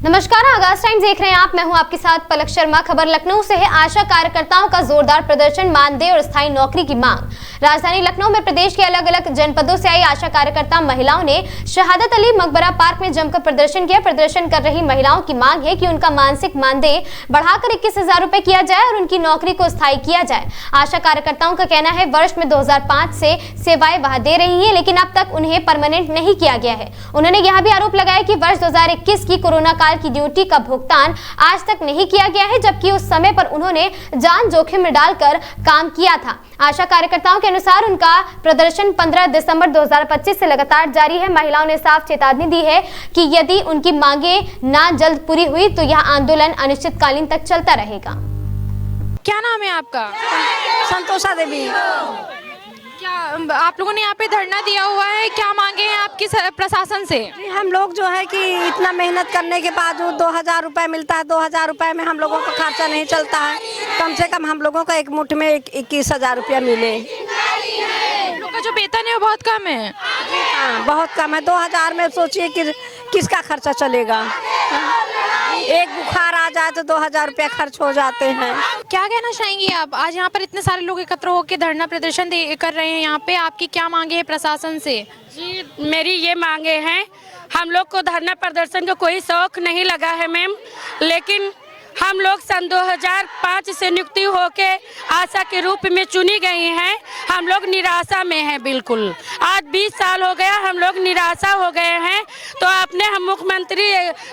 नमस्कार, आगाज टाइम्स देख रहे हैं आप। मैं हूं आपके साथ पलक शर्मा। खबर लखनऊ से है। आशा कार्यकर्ताओं का जोरदार प्रदर्शन, मानदेय और स्थायी नौकरी की मांग। राजधानी लखनऊ में प्रदेश के अलग अलग जनपदों से आई आशा कार्यकर्ता महिलाओं ने शहादत अली मकबरा पार्क में जमकर प्रदर्शन किया। प्रदर्शन कर रही महिलाओं की मांग है कि उनका मासिक मानदेय बढ़ाकर 21,000 रुपए किया जाए और उनकी नौकरी को स्थायी किया जाए। आशा कार्यकर्ताओं का कहना है वर्ष में 2005 से सेवाएं वह दे रही है, लेकिन अब तक उन्हें परमानेंट नहीं किया गया है। उन्होंने यह भी आरोप लगाया कि वर्ष 2021 की कोरोना काल की ड्यूटी का भुगतान आज तक नहीं किया गया है, जबकि उस समय पर उन्होंने जान जोखिम में डालकर काम किया था। आशा कार्यकर्ताओं के अनुसार उनका प्रदर्शन 15 दिसंबर 2025 से लगातार जारी है। महिलाओं ने साफ चेतावनी दी है कि यदि उनकी मांगे ना जल्द पूरी हुई तो यह आंदोलन अनिश्चितकालीन तक चलता रहेगा। क्या नाम है आपका? संतोषा देवी। क्या आप लोगों ने यहाँ पे धरना दिया हुआ है, क्या मांगे हैं आपकी प्रशासन से? हम लोग जो है कि इतना मेहनत करने के बावजूद 2000 रुपये मिलता है। 2000 रुपये में हम लोगों का खर्चा नहीं चलता है। कम से कम हम लोगों का एक मुठ में 21,000 रुपया मिले। लोगों का जो वेतन है वो बहुत कम है। हाँ, बहुत कम है। 2000 में सोचिए कि किसका खर्चा चलेगा। एक बुखार आ जाए तो 2000 रुपया खर्च हो जाते हैं। क्या कहना चाहेंगी आप? आज यहाँ पर इतने सारे लोग एकत्र होकर धरना प्रदर्शन कर रहे हैं, यहाँ पे आपकी क्या मांगे हैं प्रशासन से? जी, मेरी ये मांगे हैं। हम लोग को धरना प्रदर्शन का कोई शौक नहीं लगा है मैम, लेकिन हम लोग सन 2005 से नियुक्ति होके आशा के रूप में चुनी गई हैं। हम लोग निराशा में हैं बिल्कुल। आज 20 साल हो गया, हम लोग निराशा हो गए हैं। तो अपने हम मुख्यमंत्री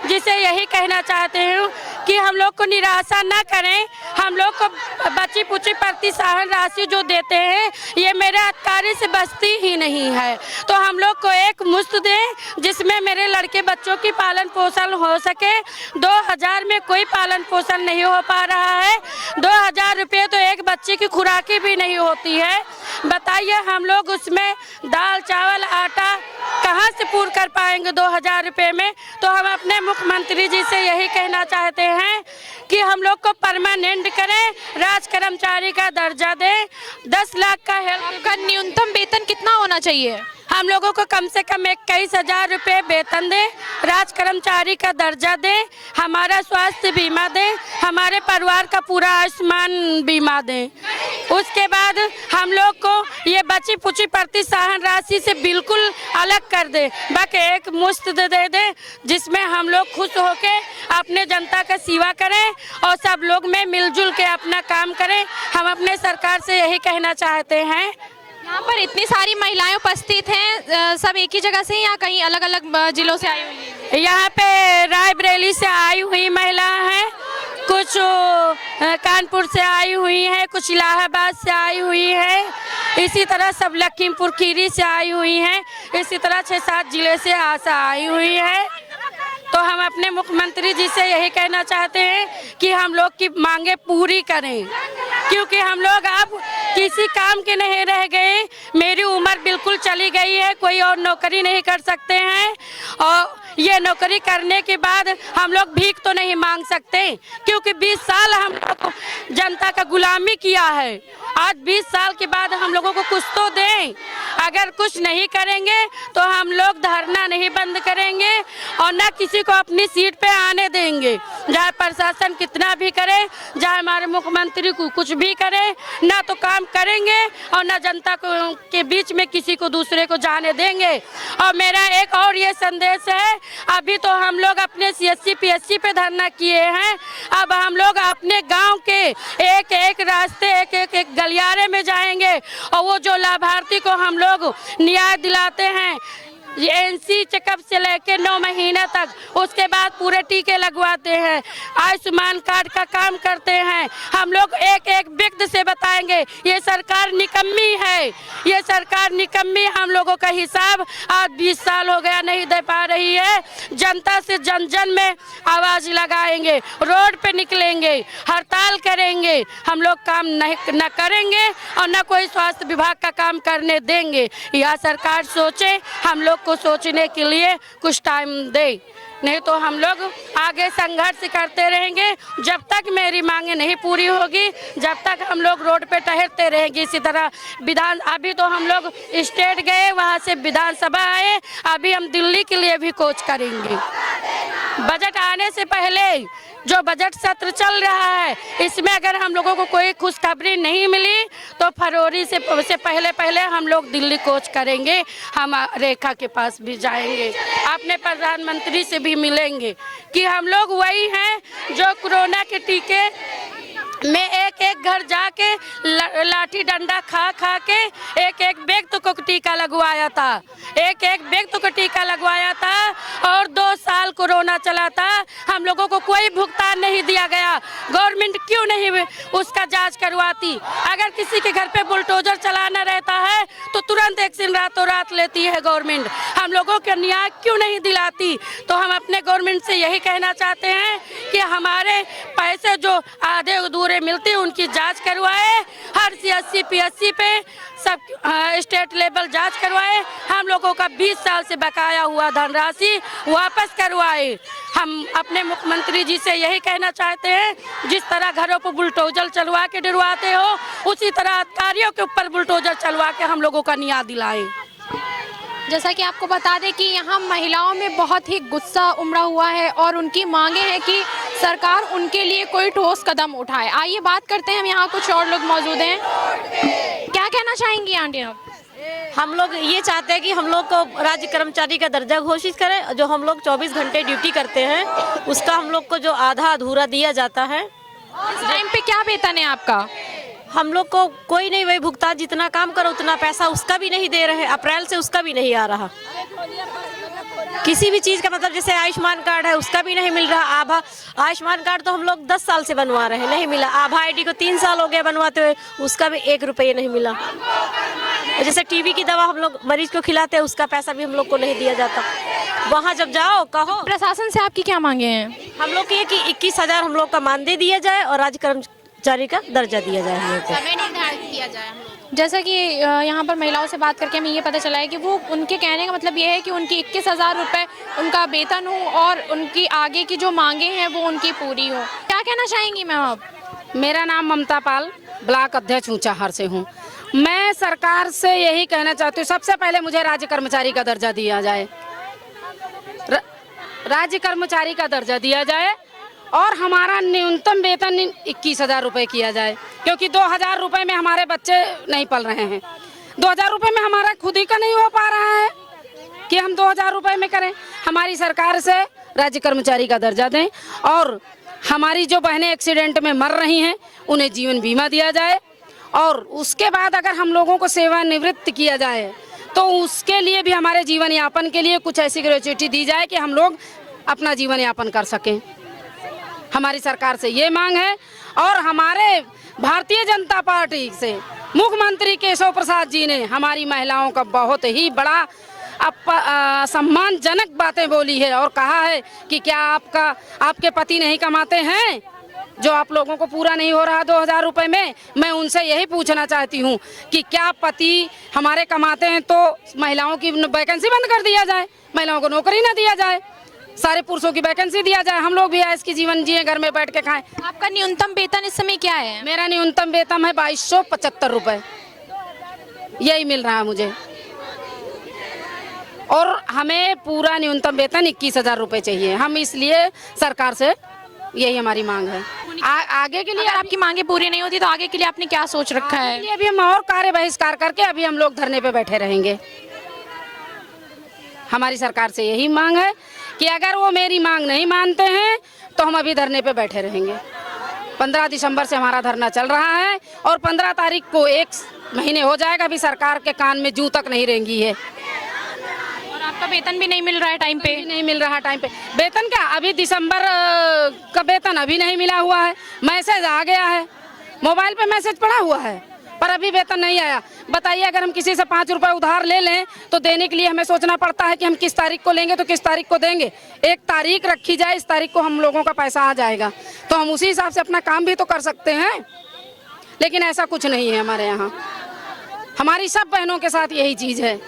जी से यही कहना चाहते हैं कि हम लोग को निराशा ना करें। हम लोग को बची पुची प्रोत्साहन राशि जो देते हैं ये मेरे अधिकारी से बचती ही नहीं है। तो हम लोग को एक मुश्त दें जिसमें मेरे लड़के बच्चों की पालन पोषण हो सके। 2000 में कोई पालन पोषण नहीं हो पा रहा है। 2000 रुपये तो एक बच्चे की खुराकी भी नहीं होती है। बताइए हम लोग उसमें दाल चावल आटा कहाँ से पूरा कर पाएंगे 2000 रुपये में? तो हम अपने मुख्यमंत्री जी से यही कहना चाहते हैं कि हम लोग को परमानेंट करें, राज कर्मचारी का दर्जा दें। 10 लाख का हेल्थ का न्यूनतम वेतन कितना होना चाहिए? हम लोगों को कम से कम 21,000 रुपये वेतन दें, राज कर्मचारी का दर्जा दें, हमारा स्वास्थ्य बीमा दें, हमारे परिवार का पूरा आयुष्मान बीमा दें। उसके बाद हम लोग को ये बची पुची प्रोत्साहन राशि से बिल्कुल अलग कर दे, बाकी एक मुश्त दे दे जिसमें हम लोग खुश होके अपने जनता का सेवा करें और सब लोग में मिलजुल के अपना काम करें। हम अपने सरकार से यही कहना चाहते हैं। यहाँ पर इतनी सारी महिलाएं उपस्थित हैं, सब एक ही जगह से या कहीं अलग अलग जिलों से आई हुई हैं? यहाँ पे रायबरेली से आई हुई महिला हैं, कुछ कानपुर से आई हुई हैं, कुछ इलाहाबाद से आई हुई है, इसी तरह सब लखीमपुर खीरी से आई हुई हैं, इसी तरह 6-7 जिले से आशा आई हुई है। तो हम अपने मुख्यमंत्री जी से यही कहना चाहते हैं कि हम लोग की मांगे पूरी करें, क्योंकि हम लोग अब किसी काम के नहीं रह गए। मेरी उम्र बिल्कुल चली गई है, कोई और नौकरी नहीं कर सकते हैं और ये नौकरी करने के बाद हम लोग भीख तो नहीं मांग सकते, क्योंकि 20 साल हम लोग जनता का गुलामी किया है। आज 20 साल के बाद हम लोगों को कुछ तो दें। अगर कुछ नहीं करेंगे तो हम लोग धरना नहीं बंद करेंगे और न किसी को अपनी सीट पे आने देंगे। चाहे प्रशासन कितना भी करे, चाहे हमारे मुख्यमंत्री को कुछ भी करे, ना तो काम करेंगे और ना जनता को के बीच में किसी को दूसरे को जाने देंगे। और मेरा एक और ये संदेश है, अभी तो हम लोग अपने CSC PSC पे धरना किए हैं, अब हम लोग अपने गांव के एक एक रास्ते एक गलियारे में जाएंगे और वो जो लाभार्थी को हम लोग न्याय दिलाते हैं, NC चेकअप से लेके 9 महीने तक, उसके बाद पूरे टीके लगवाते हैं, आयुष्मान कार्ड का काम करते हैं। हम लोग एक एक व्यक्ति से बताएंगे ये सरकार निकम्मी है, ये सरकार निकम्मी। हम लोगों का हिसाब आज 20 साल हो गया नहीं दे पा रही है। जनता से जन जन में आवाज़ लगाएंगे, रोड पे निकलेंगे, हड़ताल करेंगे। हम लोग काम नहीं न करेंगे और न कोई स्वास्थ्य विभाग का काम करने देंगे। यह सरकार सोचे, हम लोग को सोचने के लिए कुछ टाइम दे, नहीं तो हम लोग आगे संघर्ष करते रहेंगे जब तक मेरी मांगे नहीं पूरी होगी, जब तक हम लोग रोड पे टहलते रहेंगे इसी तरह। अभी तो हम लोग स्टेट गए, वहाँ से विधानसभा आए, अभी हम दिल्ली के लिए भी कोच करेंगे। बजट आने से पहले जो बजट सत्र चल रहा है, इसमें अगर हम लोगों को कोई खुशखबरी नहीं मिली तो फरवरी से पहले हम लोग दिल्ली कूच करेंगे, हम रेखा के पास भी जाएंगे, अपने प्रधानमंत्री से भी मिलेंगे कि हम लोग वही हैं जो कोरोना के टीके में एक एक घर जाके लाठी डंडा खा के एक व्यक्ति को टीका लगवाया था, एक व्यक्ति को टीका लगवाया था और 2 साल कोरोना चला था। हम लोगों को कोई भुगतान नहीं दिया गया। गवर्नमेंट क्यों नहीं उसका जांच करवाती? अगर किसी के घर पे बुलडोजर चलाना रहता है तो तुरंत एक्शन रातों रात लेती है गवर्नमेंट। हम लोगों को न्याय क्यों नहीं दिलाती? तो हम अपने गवर्नमेंट से यही कहना चाहते हैं कि हमारे पैसे जो आधे अधूरे मिलते हैं उनकी जांच करवाए, हर CSC PSC पे सब स्टेट लेवल जांच करवाए, हम लोगों का 20 साल से बकाया हुआ धनराशि वापस करवाए। हम अपने मुख्यमंत्री जी से यही कहना चाहते हैं, जिस तरह घरों पर बुलडोजर चलवा के डरवाते हो, उसी तरह अधिकारियों के ऊपर बुलडोजर चलवा के हम लोगों का न्याय दिलाएं। जैसा कि आपको बता दें कि यहाँ महिलाओं में बहुत ही गुस्सा उमड़ा हुआ है और उनकी मांगे हैं कि सरकार उनके लिए कोई ठोस कदम उठाए। आइए बात करते हैं, हम यहाँ कुछ और लोग मौजूद हैं। क्या कहना चाहेंगी आंटी आप? हम लोग ये चाहते हैं कि हम लोग को राज्य कर्मचारी का दर्जा घोषित करें। जो हम लोग 24 घंटे ड्यूटी करते हैं उसका हम लोग को जो आधा अधूरा दिया जाता है। इस टाइम पे क्या वेतन है आपका? हम लोग को कोई नहीं, वही भुगतान, जितना काम करो उतना पैसा उसका भी नहीं दे रहे। अप्रैल से उसका भी नहीं आ रहा। किसी भी चीज़ का मतलब जैसे आयुष्मान कार्ड है उसका भी नहीं मिल रहा। आभा आयुष्मान कार्ड तो हम लोग 10 साल से बनवा रहे हैं, नहीं मिला। आभा ID को 3 साल हो गए बनवाते हुए, उसका भी 1 रुपये नहीं मिला। जैसे TB की दवा हम लोग मरीज को खिलाते हैं, उसका पैसा भी हम लोग को नहीं दिया जाता। वहाँ जब जाओ कहो। प्रशासन से आपकी क्या मांगे हैं? हम लोग की 21,000 हम लोग का मानदेय दिया जाए और राज्य कर्मचारी का दर्जा दिया जाए हम लोग को। समय निर्धारित किया जाए। जैसा कि यहाँ पर महिलाओं से बात करके हमें ये पता चला है कि वो, उनके कहने का मतलब ये है कि उनकी 21,000 रुपये उनका वेतन हो और उनकी आगे की जो मांगे हैं वो उनकी पूरी हो। क्या कहना चाहेंगी मैम आप? मेरा नाम ममता पाल, ब्लॉक अध्यक्ष ऊंचाहार से हूँ। मैं सरकार से यही कहना चाहती हूँ, सबसे पहले मुझे राज्य कर्मचारी का दर्जा दिया जाए, राज्य कर्मचारी का दर्जा दिया जाए और हमारा न्यूनतम वेतन 21,000 रुपये किया जाए, क्योंकि 2,000 रुपये में हमारे बच्चे नहीं पल रहे हैं। 2,000 रुपये में हमारा खुद ही का नहीं हो पा रहा है कि हम 2,000 रुपये में करें। हमारी सरकार से राज्य कर्मचारी का दर्जा दें और हमारी जो बहनें एक्सीडेंट में मर रही हैं उन्हें जीवन बीमा दिया जाए और उसके बाद अगर हम लोगों को सेवानिवृत्त किया जाए तो उसके लिए भी हमारे जीवन यापन के लिए कुछ ऐसी ग्रेच्युटी दी जाए कि हम लोग अपना जीवन यापन कर सकें। हमारी सरकार से ये मांग है। और हमारे भारतीय जनता पार्टी से मुख्यमंत्री केशव प्रसाद जी ने हमारी महिलाओं का बहुत ही बड़ा सम्मानजनक बातें बोली है और कहा है कि क्या आपके पति नहीं कमाते हैं, जो आप लोगों को पूरा नहीं हो रहा 2,000 रुपये में। मैं उनसे यही पूछना चाहती हूँ कि क्या पति हमारे कमाते हैं तो महिलाओं की वैकेंसी बंद कर दिया जाए, महिलाओं को नौकरी ना दिया जाए, सारे पुरुषों की वैकेंसी दिया जाए, हम लोग भी ऐश की जीवन जिए, घर में बैठ के खाएं। आपका न्यूनतम वेतन इस समय क्या है? मेरा न्यूनतम वेतन है 2275 रुपये, यही मिल रहा है मुझे और हमें पूरा न्यूनतम वेतन 21,000 रुपये चाहिए। हम इसलिए सरकार से यही हमारी मांग है। आगे के लिए अगर आपकी मांगे पूरी नहीं होती तो आगे के लिए आपने क्या सोच रखा है? लिए अभी हम और कार्य बहिष्कार करके अभी हम लोग धरने पे बैठे रहेंगे। हमारी सरकार से यही मांग है कि अगर वो मेरी मांग नहीं मानते हैं तो हम अभी धरने पे बैठे रहेंगे। 15 दिसंबर से हमारा धरना चल रहा है और 15 तारीख को 1 महीने हो जाएगा, अभी सरकार के कान में जूं तक नहीं रेंगी है। और आपका वेतन भी नहीं मिल रहा है टाइम पे? नहीं मिल रहा टाइम पे। वेतन क्या, अभी दिसंबर का वेतन अभी नहीं मिला हुआ है। मैसेज आ गया है, मोबाइल पे मैसेज पड़ा हुआ है, पर अभी वेतन नहीं आया। बताइए, अगर हम किसी से 5 रुपए उधार ले लें तो देने के लिए हमें सोचना पड़ता है कि हम किस तारीख को लेंगे तो किस तारीख को देंगे। एक तारीख रखी जाए, इस तारीख को हम लोगों का पैसा आ जाएगा तो हम उसी हिसाब से अपना काम भी तो कर सकते हैं, लेकिन ऐसा कुछ नहीं है हमारे यहाँ। हमारी सब बहनों के साथ यही चीज़ है।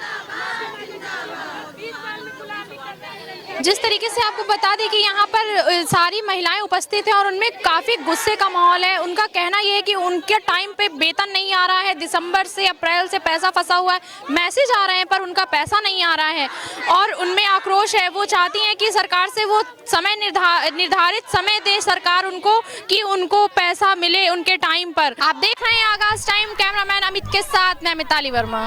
जिस तरीके से आपको बता दें कि यहाँ पर सारी महिलाएं उपस्थित हैं और उनमें काफ़ी गुस्से का माहौल है। उनका कहना यह है कि उनके टाइम पे वेतन नहीं आ रहा है, दिसंबर से अप्रैल से पैसा फंसा हुआ है, मैसेज आ रहे हैं पर उनका पैसा नहीं आ रहा है और उनमें आक्रोश है। वो चाहती हैं कि सरकार से वो समय निर्धारित समय दे सरकार उनको, कि उनको पैसा मिले उनके टाइम पर। आप देख रहे हैं आगाज टाइम, कैमरामैन अमित के साथ मैं मिताली वर्मा।